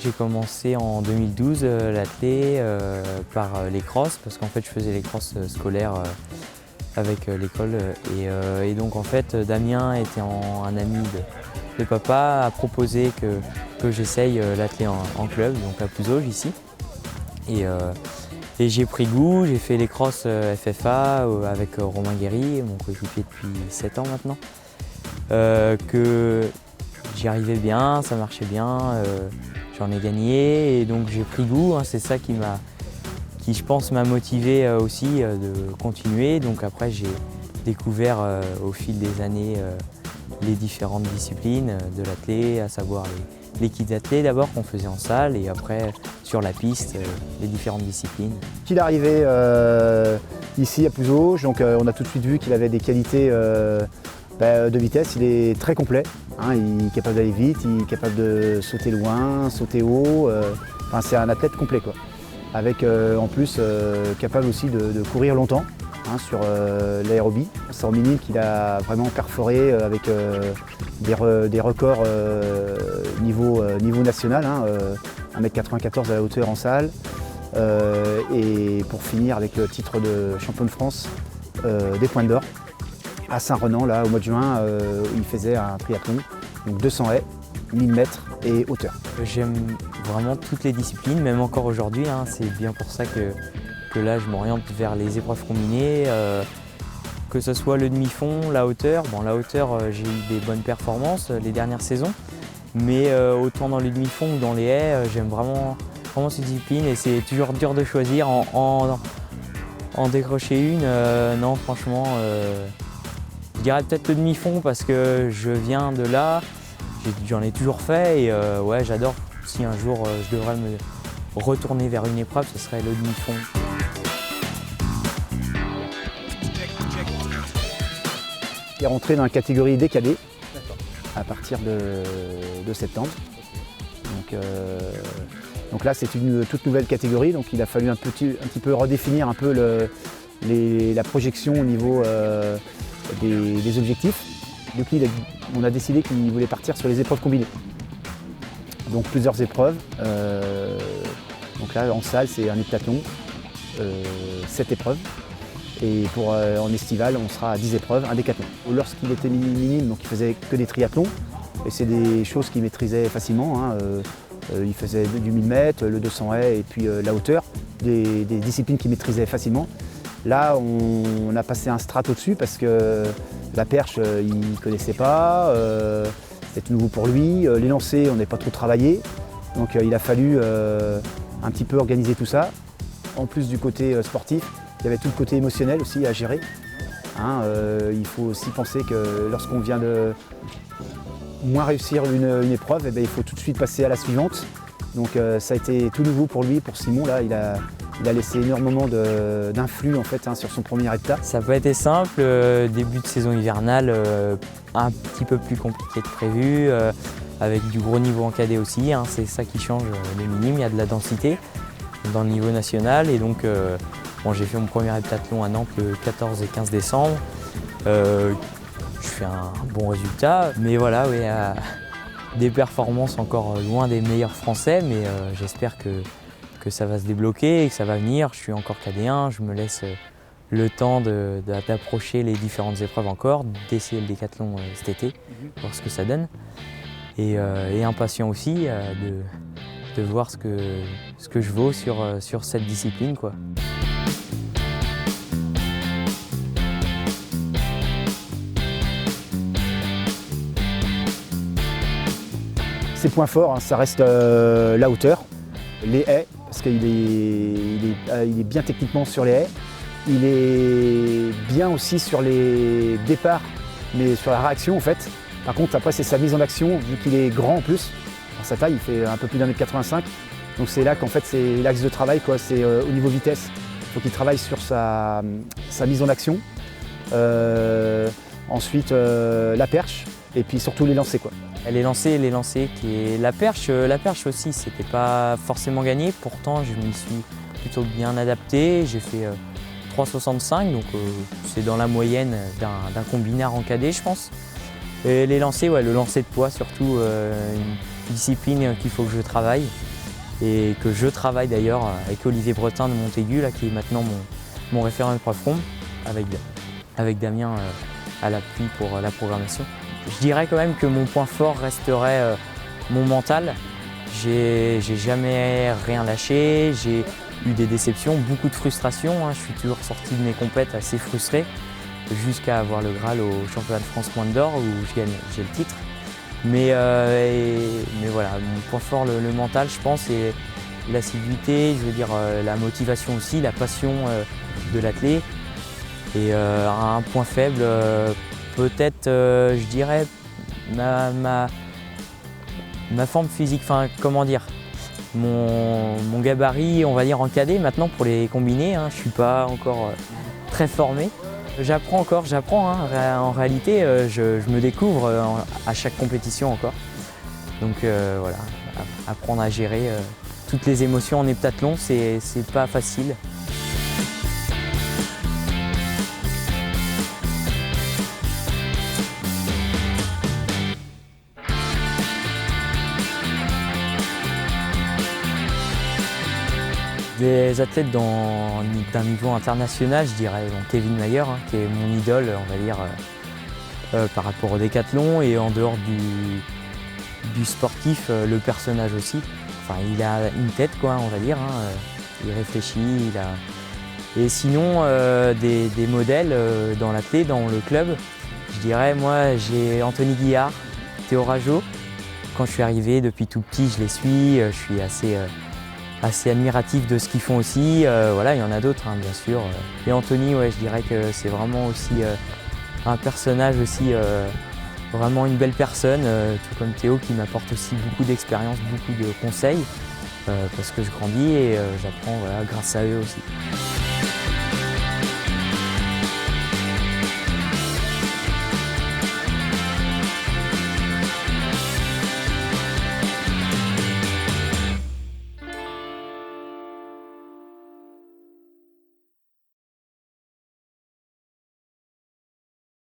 J'ai commencé en 2012 l'athlé par les crosses, parce qu'en fait je faisais les crosses scolaires avec l'école. Et donc en fait Damien était un ami de papa, a proposé que j'essaye l'athlé en club, donc à Pouzauges ici. Et j'ai pris goût, j'ai fait les crosses FFA avec Romain Guéry, mon coéquipier depuis 7 ans maintenant. Que j'y arrivais bien, ça marchait bien, j'en ai gagné et donc j'ai pris goût. C'est ça qui je pense m'a motivé aussi de continuer. Donc après j'ai découvert au fil des années les différentes disciplines de l'athlé, à savoir les kits athlés d'abord qu'on faisait en salle et après sur la piste les différentes disciplines. Il est arrivé ici à Pouzauges, donc on a tout de suite vu qu'il avait des qualités de vitesse. Il est très complet, il est capable d'aller vite, il est capable de sauter loin, sauter haut. C'est un athlète complet, quoi. Avec en plus capable aussi de courir longtemps sur l'aérobie. C'est en minime qu'il a vraiment perforé avec des records niveau national, 1m94 à la hauteur en salle. Et pour finir avec le titre de champion de France des points d'or à Saint-Renan, là au mois de juin, il faisait un triathlon, donc 200 haies, 1000 mètres et hauteur. J'aime vraiment toutes les disciplines, même encore aujourd'hui. C'est bien pour ça que là je m'oriente vers les épreuves combinées, que ce soit le demi-fond, la hauteur. Bon, la hauteur, j'ai eu des bonnes performances les dernières saisons, mais autant dans les demi-fonds ou dans les haies, j'aime vraiment ces disciplines et c'est toujours dur de choisir. En décrocher une, non franchement, je dirais peut-être le demi-fond parce que je viens de là, j'en ai toujours fait et ouais, j'adore. Si un jour je devrais me retourner vers une épreuve, ce serait le demi-fond. Il est rentré dans la catégorie décalée à partir de septembre. Donc là, c'est une toute nouvelle catégorie, donc il a fallu un petit peu redéfinir un peu la projection au niveau des objectifs. Depuis, on a décidé qu'il voulait partir sur les épreuves combinées. Donc plusieurs épreuves. Donc là, en salle, c'est un heptathlon, 7 épreuves. Et en estival, on sera à 10 épreuves, un décathlon. Lorsqu'il était minime, donc il faisait que des triathlons. Et c'est des choses qu'il maîtrisait facilement. Il faisait du 1000 mètres, le 200 haies et puis la hauteur, des disciplines qu'il maîtrisait facilement. Là, on a passé un strat au-dessus parce que la perche, il ne connaissait pas, c'était tout nouveau pour lui. Les lancers, on n'avait pas trop travaillé. Donc il a fallu un petit peu organiser tout ça. En plus du côté sportif, il y avait tout le côté émotionnel aussi à gérer. Il faut aussi penser que lorsqu'on vient de moins réussir une épreuve, il faut tout de suite passer à la suivante. Donc ça a été tout nouveau pour lui, pour Simon. Là, il a laissé énormément d'influx en fait, sur son premier heptat. Ça n'a pas été simple, début de saison hivernale un petit peu plus compliqué que prévu, avec du gros niveau en cadet aussi. C'est ça qui change les minimes, il y a de la densité dans le niveau national. Et donc j'ai fait mon premier heptathlon à Nantes le 14 et 15 décembre. Je fais un bon résultat, mais voilà, oui, des performances encore loin des meilleurs français, mais j'espère que ça va se débloquer et que ça va venir. Je suis encore KD1, je me laisse le temps d'approcher les différentes épreuves encore, d'essayer le décathlon cet été, voir ce que ça donne. Et impatient aussi de voir ce que je vaux sur cette discipline, quoi. Ses points forts, ça reste la hauteur, les haies, parce qu'il est bien techniquement sur les haies. Il est bien aussi sur les départs, mais sur la réaction en fait. Par contre, après, c'est sa mise en action, vu qu'il est grand en plus. Alors, sa taille, il fait un peu plus d'1m85. Donc c'est là qu'en fait, c'est l'axe de travail, quoi. C'est au niveau vitesse. Il faut qu'il travaille sur sa mise en action. Ensuite, la perche, et puis surtout les lancers, quoi. Les lancers, la perche aussi, c'était pas forcément gagné. Pourtant, je m'y suis plutôt bien adapté. J'ai fait 3,65, donc c'est dans la moyenne d'un combinard en cadet, je pense. Et les lancers, ouais, le lancer de poids surtout, discipline qu'il faut que je travaille et que je travaille d'ailleurs avec Olivier Bretin de Montaigu, là, qui est maintenant mon référent épreuve combe, avec Damien à l'appui pour la programmation. Je dirais quand même que mon point fort resterait mon mental. J'ai jamais rien lâché, j'ai eu des déceptions, beaucoup de frustration. Je suis toujours sorti de mes compètes assez frustré, jusqu'à avoir le Graal au championnat de France Moins d'Or où j'ai le titre. Mais voilà, mon point fort, le mental, je pense, et l'assiduité, je veux dire la motivation aussi, la passion de l'athlète. Et un point faible, peut-être, je dirais, ma forme physique, enfin comment dire, mon gabarit, on va dire en cadet maintenant pour les combinés, je ne suis pas encore très formé. J'apprends encore, en réalité, je me découvre à chaque compétition encore. Donc voilà, apprendre à gérer toutes les émotions en heptathlon, c'est pas facile. Des athlètes d'un niveau international, je dirais donc Kevin Mayer, qui est mon idole, on va dire, par rapport au décathlon, et en dehors du sportif, le personnage aussi. Enfin, il a une tête, quoi, on va dire, il réfléchit, Et sinon, des modèles dans l'athlète, dans le club, je dirais, moi j'ai Anthony Guillard, Théo Rageot. Quand je suis arrivé, depuis tout petit, je les suis, je suis assez admiratif de ce qu'ils font aussi. Voilà, il y en a d'autres, bien sûr. Et Anthony, ouais, je dirais que c'est vraiment aussi un personnage aussi, vraiment une belle personne, tout comme Théo, qui m'apporte aussi beaucoup d'expérience, beaucoup de conseils, parce que je grandis et j'apprends, voilà, grâce à eux aussi.